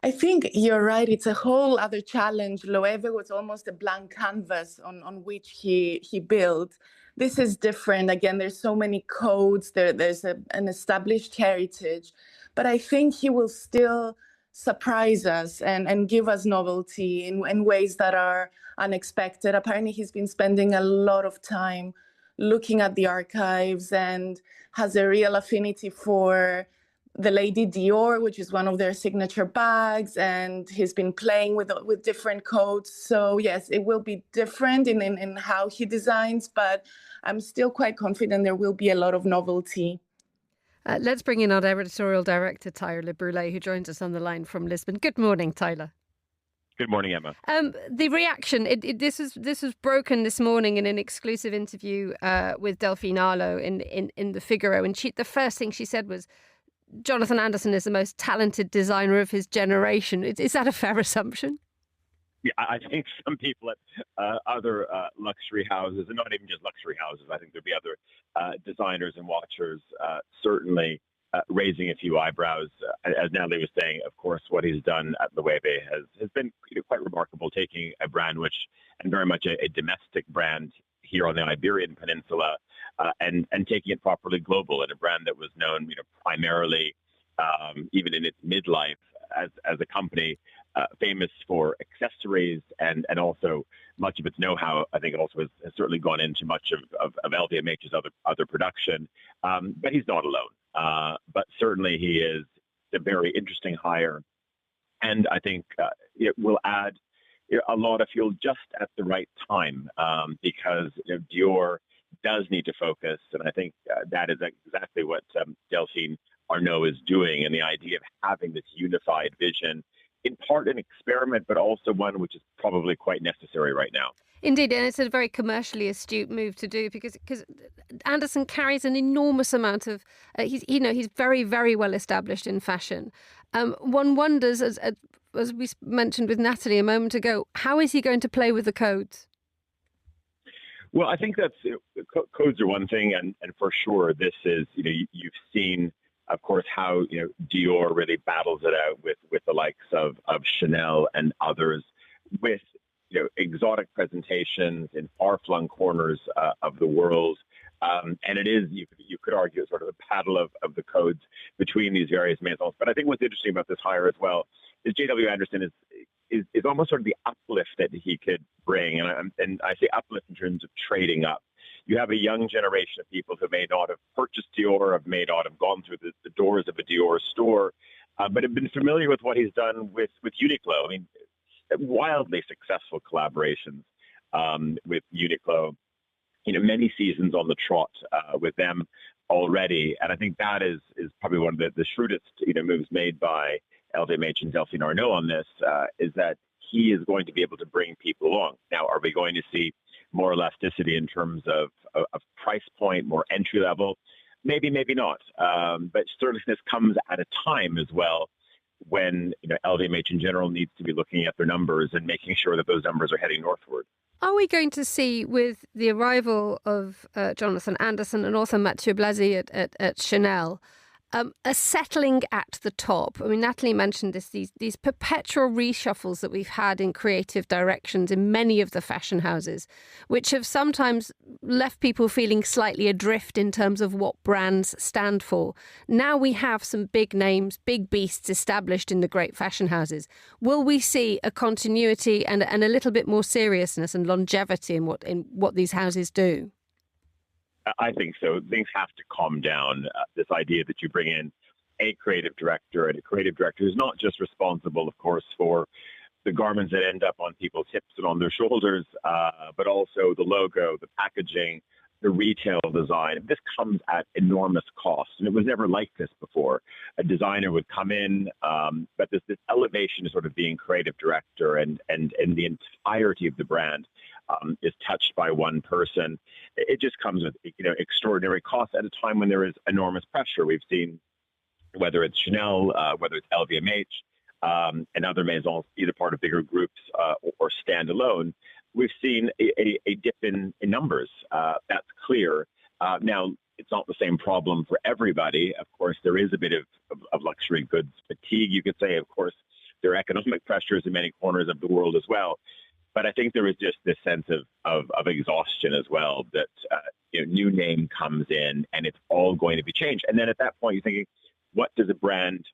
I think you're right. It's a whole other challenge. Loewe was almost a blank canvas on which he built. This is different. Again, there's so many codes. There's an established heritage. But I think he will still surprise us and give us novelty in ways that are unexpected. Apparently, he's been spending a lot of time looking at the archives and has a real affinity for the Lady Dior, which is one of their signature bags, and he's been playing with different codes. So yes, it will be different in how he designs, but I'm still quite confident there will be a lot of novelty. Let's bring in our editorial director, Tyler Brûlé, who joins us on the line from Lisbon. Good morning, Tyler. Good morning, Emma. The reaction, this was broken this morning in an exclusive interview with Delphine Arnault in the Figaro, and the first thing she said was, Jonathan Anderson is the most talented designer of his generation. Is that a fair assumption? Yeah, I think some people at other luxury houses, and not even just luxury houses, I think there'll be other designers and watchers certainly raising a few eyebrows. As Natalie was saying, of course, what he's done at Loewe has been quite remarkable, taking a brand and very much a domestic brand here on the Iberian Peninsula, and taking it properly global, and a brand that was known, primarily, even in its midlife, as a company famous for accessories and also much of its know-how. I think also has certainly gone into much of LVMH's other production. But he's not alone. But certainly he is a very interesting hire, and I think it will add a lot of fuel just at the right time, because Dior does need to focus, and I think that is exactly what Delphine Arnault is doing, and the idea of having this unified vision, in part an experiment, but also one which is probably quite necessary right now. Indeed, and it's a very commercially astute move to do because Anderson carries an enormous amount of he's very, very well established in fashion. One wonders, as we mentioned with Natalie a moment ago, how is he going to play with the codes? Well, I think that's codes are one thing, and for sure this is you've seen, of course, how Dior really battles it out with the likes of Chanel and others, with exotic presentations in far-flung corners of the world. And it is, you could argue, sort of a battle of the codes between these various maisons. But I think what's interesting about this hire as well is J.W. Anderson is almost sort of the uplift that he could bring. And I say uplift in terms of trading up. You have a young generation of people who may not have purchased Dior, or may not have gone through the doors of a Dior store, but have been familiar with what he's done with Uniqlo. I mean, wildly successful collaborations with Uniqlo. Many seasons on the trot with them already, and I think that is probably one of the shrewdest moves made by LVMH and Delphine Arnault on this, is that he is going to be able to bring people along. Now, are we going to see more elasticity in terms of price point, more entry level? Maybe, maybe not. But certainly this comes at a time as well when LVMH in general needs to be looking at their numbers and making sure that those numbers are heading northward. Are we going to see, with the arrival of Jonathan Anderson and also Mathieu Blasi at Chanel, a settling at the top? I mean, Natalie mentioned this, these perpetual reshuffles that we've had in creative directions in many of the fashion houses, which have sometimes left people feeling slightly adrift in terms of what brands stand for. Now we have some big names, big beasts established in the great fashion houses. Will we see a continuity and a little bit more seriousness and longevity in what these houses do? I think so. Things have to calm down. This idea that you bring in a creative director, and a creative director is not just responsible, of course, for the garments that end up on people's hips and on their shoulders, but also the logo, the packaging, the retail design. This comes at enormous cost, and it was never like this before. A designer would come in, but this elevation to sort of being creative director and the entirety of the brand is touched by one person. It just comes with extraordinary costs at a time when there is enormous pressure. We've seen whether it's Chanel, whether it's LVMH, and other maisons, either part of bigger groups or standalone. We've seen a dip in numbers. That's clear. Now, it's not the same problem for everybody. Of course, there is a bit of luxury goods fatigue, you could say. Of course, there are economic pressures in many corners of the world as well. But I think there is just this sense of exhaustion as well, that new name comes in and it's all going to be changed. And then at that point, you're thinking, what does a brand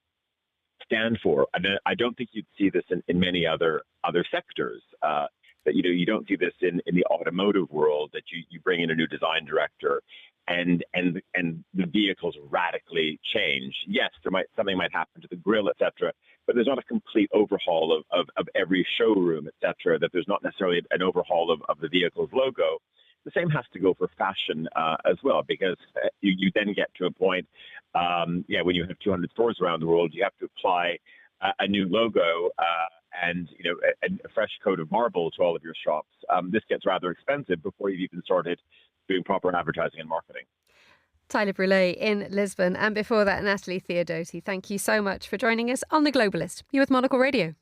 stand for? And I don't think you'd see this in many other sectors. That you don't see this in the automotive world, that you bring in a new design director and the vehicles radically change. Yes, something might happen to the grille, etc., but there's not a complete overhaul of every showroom, etc. That there's not necessarily an overhaul of the vehicle's logo. The same has to go for fashion as well, because you then get to a point, when you have 200 stores around the world, you have to apply a new logo and a fresh coat of marble to all of your shops. This gets rather expensive before you've even started doing proper advertising and marketing. Tyler Brûlé in Lisbon, and before that, Natalie Theodosi. Thank you so much for joining us on The Globalist. You're with Monocle Radio.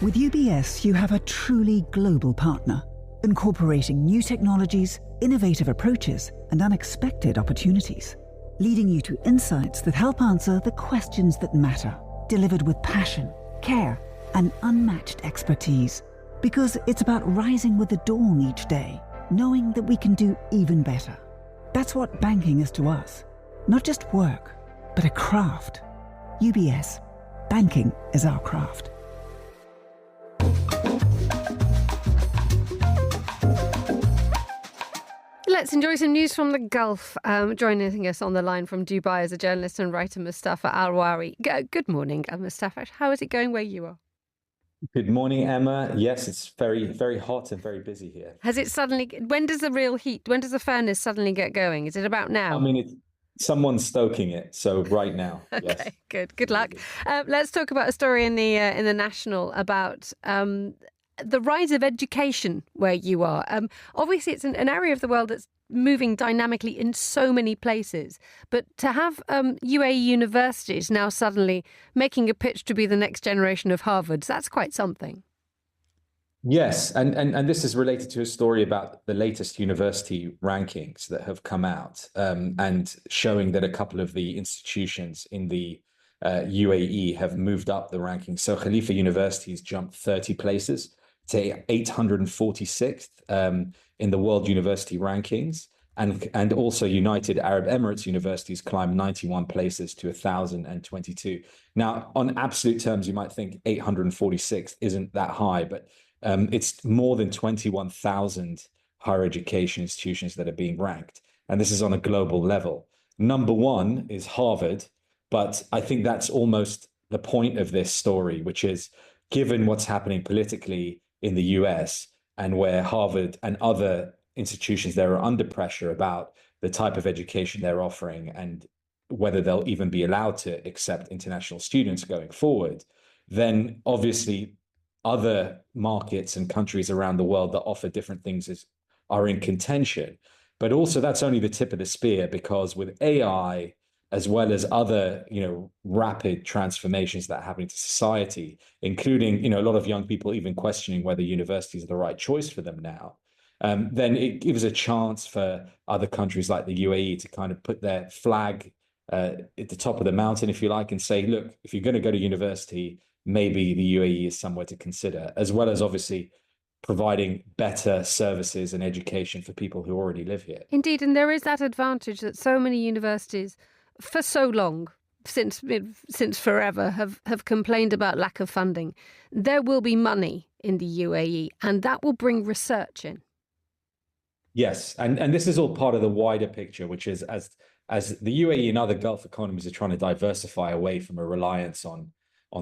With UBS, you have a truly global partner, incorporating new technologies, innovative approaches, and unexpected opportunities, leading you to insights that help answer the questions that matter, delivered with passion, care, and unmatched expertise. Because it's about rising with the dawn each day, knowing that we can do even better. That's what banking is to us. Not just work, but a craft. UBS. Banking is our craft. Let's enjoy some news from the Gulf. Joining us on the line from Dubai is a journalist and writer, Mustafa Al-Wawi. Good morning, Mustafa. How is it going where you are? Good morning, Emma. Yes, it's very, very hot and very busy here. Has it suddenly, when does the furnace suddenly get going? Is it about now? I mean, someone's stoking it, so right now. Okay, yes. Good luck. Let's talk about a story in the National about the rise of education where you are. Obviously, it's an area of the world that's moving dynamically in so many places. But to have UAE universities now suddenly making a pitch to be the next generation of Harvards, that's quite something. Yes, and this is related to a story about the latest university rankings that have come out and showing that a couple of the institutions in the UAE have moved up the rankings. So Khalifa University's jumped 30 places to 846th in the World University Rankings, and also United Arab Emirates Universities climbed 91 places to 1,022. Now, on absolute terms, you might think 846th isn't that high, but it's more than 21,000 higher education institutions that are being ranked, and this is on a global level. Number one is Harvard, but I think that's almost the point of this story, which is, given what's happening politically in the US and where Harvard and other institutions there are under pressure about the type of education they're offering and whether they'll even be allowed to accept international students going forward, then obviously other markets and countries around the world that offer different things are in contention. But also that's only the tip of the spear, because with AI, as well as other, rapid transformations that are happening to society, including, a lot of young people even questioning whether universities are the right choice for them now, then it gives a chance for other countries like the UAE to kind of put their flag at the top of the mountain, if you like, and say, look, if you're going to go to university, maybe the UAE is somewhere to consider, as well as obviously providing better services and education for people who already live here. Indeed, and there is that advantage that so many universities for so long, since forever, have complained about lack of funding. There will be money in the UAE, and that will bring research in. Yes, and this is all part of the wider picture, which is as the UAE and other Gulf economies are trying to diversify away from a reliance on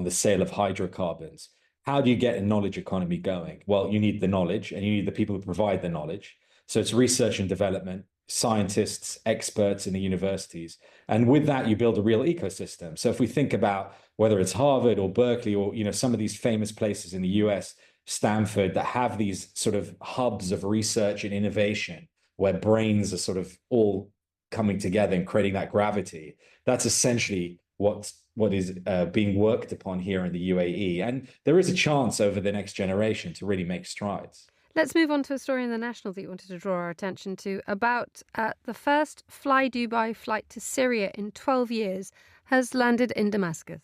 the sale of hydrocarbons. How do you get a knowledge economy going? Well, you need the knowledge, and you need the people who provide the knowledge. So it's research and development, scientists, experts in the universities. And with that, you build a real ecosystem. So if we think about whether it's Harvard or Berkeley or, some of these famous places in the US, Stanford, that have these sort of hubs of research and innovation where brains are sort of all coming together and creating that gravity, that's essentially what is being worked upon here in the UAE. And there is a chance over the next generation to really make strides. Let's move on to a story in the National that you wanted to draw our attention to about the first Fly Dubai flight to Syria in 12 years has landed in Damascus.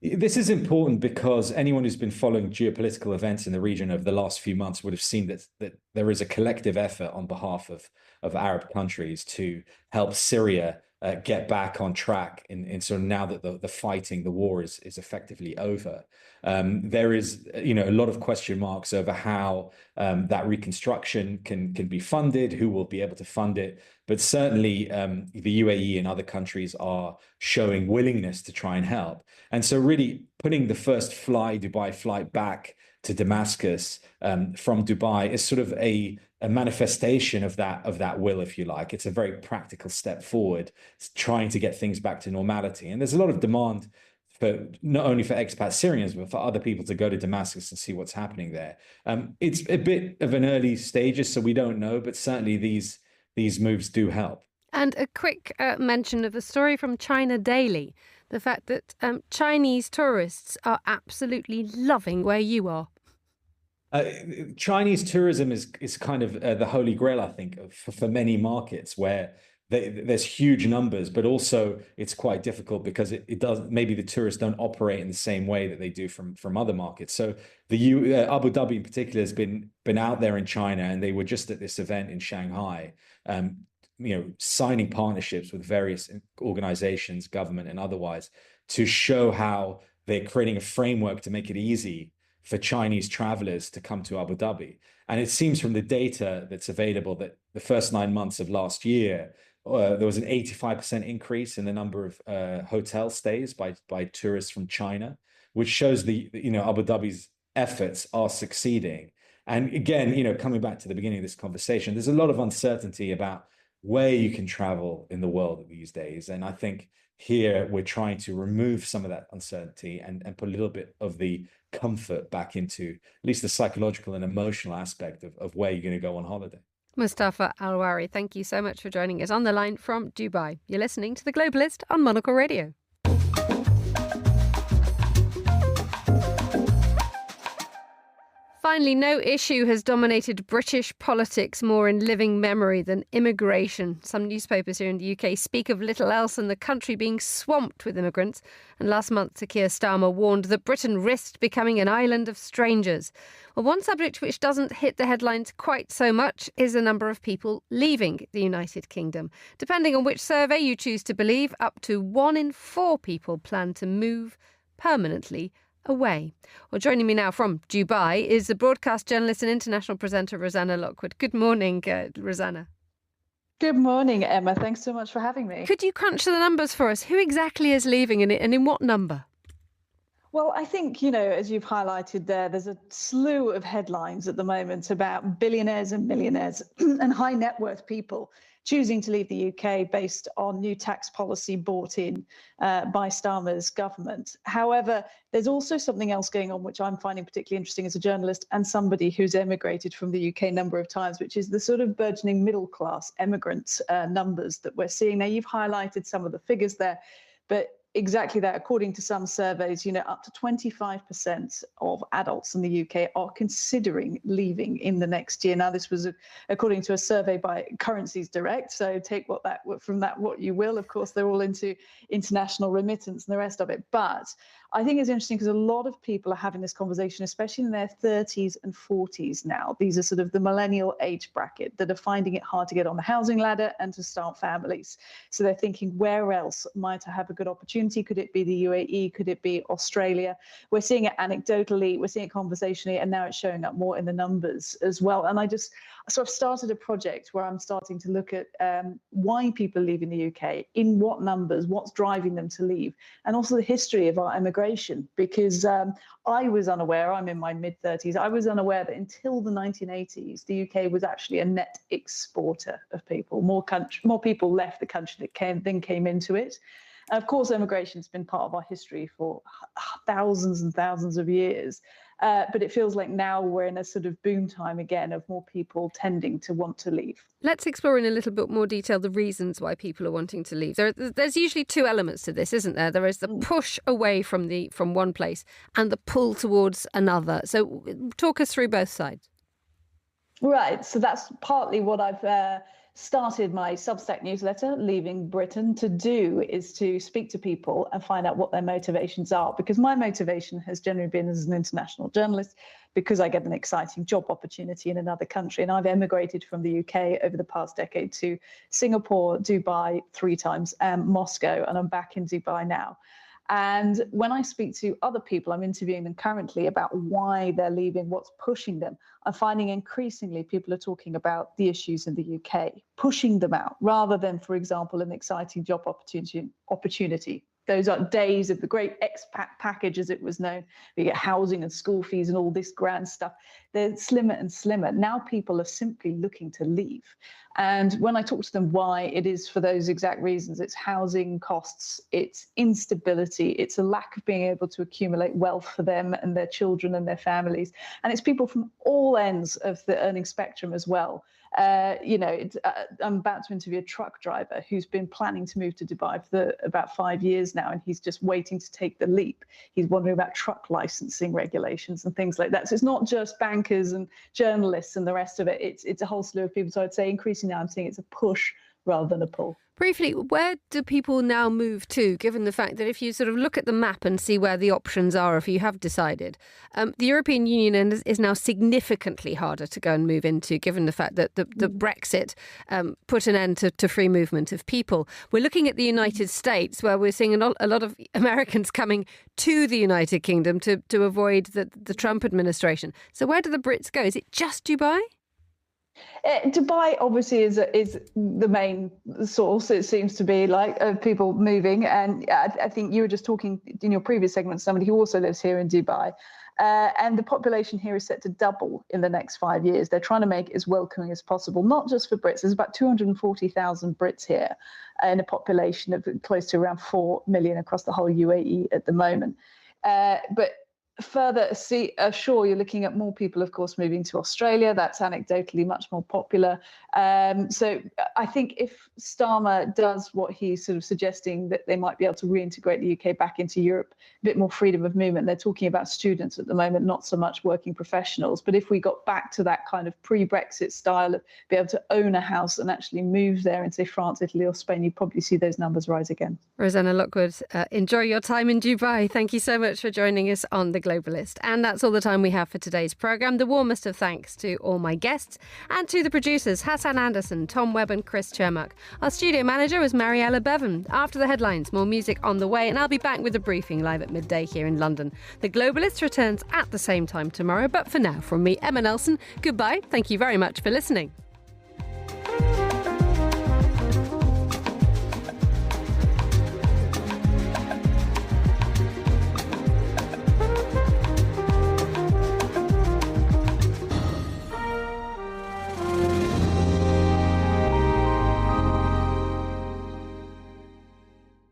This is important because anyone who's been following geopolitical events in the region over the last few months would have seen that there is a collective effort on behalf of Arab countries to help Syria get back on track in sort of now that the fighting, the war is effectively over. There is, a lot of question marks over how that reconstruction can be funded, who will be able to fund it. But certainly the UAE and other countries are showing willingness to try and help. And so really putting the first Fly Dubai flight back to Damascus from Dubai is sort of a manifestation of that will, if you like. It's a very practical step forward, trying to get things back to normality. And there's a lot of demand for not only for expat Syrians, but for other people to go to Damascus and see what's happening there. It's a bit of an early stages, so we don't know, but certainly these moves do help. And a quick mention of a story from China Daily, the fact that Chinese tourists are absolutely loving where you are. Chinese tourism is kind of the holy grail, I think, for many markets where there's huge numbers, but also it's quite difficult because it does, maybe the tourists don't operate in the same way that they do from other markets. So Abu Dhabi in particular has been out there in China, and they were just at this event in Shanghai, signing partnerships with various organizations, government and otherwise, to show how they're creating a framework to make it easy for Chinese travelers to come to Abu Dhabi. And it seems from the data that's available that the first 9 months of last year, there was an 85% increase in the number of hotel stays by tourists from China, which shows Abu Dhabi's efforts are succeeding. And again, coming back to the beginning of this conversation, there's a lot of uncertainty about where you can travel in the world these days. And I think here we're trying to remove some of that uncertainty and put a little bit of the comfort back into at least the psychological and emotional aspect of where you're going to go on holiday. Mustafa Alwari, thank you so much for joining us on the line from Dubai. You're listening to The Globalist on Monocle Radio. Finally, no issue has dominated British politics more in living memory than immigration. Some newspapers here in the UK speak of little else than the country being swamped with immigrants. And last month, Sir Keir Starmer warned that Britain risked becoming an island of strangers. Well, one subject which doesn't hit the headlines quite so much is the number of people leaving the United Kingdom. Depending on which survey you choose to believe, up to 1 in 4 people plan to move permanently away. Well, joining me now from Dubai is the broadcast journalist and international presenter Rosanna Lockwood. Good morning, Rosanna. Good morning, Emma. Thanks so much for having me. Could you crunch the numbers for us? Who exactly is leaving and in what number? Well, I think, as you've highlighted there's a slew of headlines at the moment about billionaires and millionaires and high net worth people choosing to leave the UK based on new tax policy brought in by Starmer's government. However, there's also something else going on, which I'm finding particularly interesting as a journalist and somebody who's emigrated from the UK a number of times, which is the sort of burgeoning middle class emigrant numbers that we're seeing. Now, you've highlighted some of the figures there, but exactly that. According to some surveys, up to 25% of adults in the UK are considering leaving in the next year. Now, this was according to a survey by Currencies Direct. So take what you will. Of course, they're all into international remittance and the rest of it. But I think it's interesting because a lot of people are having this conversation, especially in their 30s and 40s now. These are sort of the millennial age bracket that are finding it hard to get on the housing ladder and to start families. So they're thinking, where else might I have a good opportunity? Could it be the UAE? Could it be Australia? We're seeing it anecdotally, we're seeing it conversationally, and now it's showing up more in the numbers as well. And I sort of started a project where I'm starting to look at why people leave in the UK, in what numbers, what's driving them to leave, and also the history of our immigration. Because I was unaware, I'm in my mid-30s, I was unaware that until the 1980s, the UK was actually a net exporter of people. More people left the country than came into it. And of course, immigration has been part of our history for thousands and thousands of years. But it feels like now we're in a sort of boom time again of more people tending to want to leave. Let's explore in a little bit more detail the reasons why people are wanting to leave. There's usually two elements to this, isn't there? There is the push away from one place and the pull towards another. So talk us through both sides. Right. So that's partly what I've started my Substack newsletter, Leaving Britain, to do, is to speak to people and find out what their motivations are. Because my motivation has generally been as an international journalist, because I get an exciting job opportunity in another country. And I've emigrated from the UK over the past decade to Singapore, Dubai 3 times, and Moscow, and I'm back in Dubai now. And when I speak to other people, I'm interviewing them currently about why they're leaving, what's pushing them. I'm finding increasingly people are talking about the issues in the UK, pushing them out, rather than, for example, an exciting job opportunity. Those are days of the great expat package, as it was known. We get housing and school fees and all this grand stuff. They're slimmer and slimmer. Now people are simply looking to leave. And when I talk to them why, it is for those exact reasons. It's housing costs, it's instability, it's a lack of being able to accumulate wealth for them and their children and their families. And it's people from all ends of the earning spectrum as well. I'm about to interview a truck driver who's been planning to move to Dubai for about 5 years now, and he's just waiting to take the leap. He's wondering about truck licensing regulations and things like that. So it's not just bankers and journalists and the rest of it. It's a whole slew of people. So I'd say increasingly now I'm seeing it's a push rather than a pull. Briefly, where do people now move to, given the fact that if you sort of look at the map and see where the options are, if you have decided, the European Union is now significantly harder to go and move into, given the fact that the Brexit put an end to free movement of people. We're looking at the United States, where we're seeing a lot of Americans coming to the United Kingdom to avoid the Trump administration. So where do the Brits go? Is it just Dubai? Dubai obviously is the main source, it seems to be, like, of people moving. And I think you were just talking in your previous segment to somebody who also lives here in Dubai. And the population here is set to double in the next 5 years. They're trying to make it as welcoming as possible, not just for Brits. There's about 240,000 Brits here in a population of close to around 4 million across the whole UAE at the moment. But further ashore, you're looking at more people, of course, moving to Australia. That's anecdotally much more popular. So I think if Starmer does what he's sort of suggesting, that they might be able to reintegrate the UK back into Europe, a bit more freedom of movement. They're talking about students at the moment, not so much working professionals. But if we got back to that kind of pre-Brexit style of be able to own a house and actually move there in, say, France, Italy or Spain, you'd probably see those numbers rise again. Rosanna Lockwood, enjoy your time in Dubai. Thank you so much for joining us on The Globalist. And that's all the time we have for today's programme. The warmest of thanks to all my guests and to the producers, Hassan Anderson, Tom Webb and Chris Chermak. Our studio manager was Mariella Bevan. After the headlines, more music on the way, and I'll be back with a briefing live at midday here in London. The Globalist returns at the same time tomorrow, but for now, from me, Emma Nelson, goodbye. Thank you very much for listening.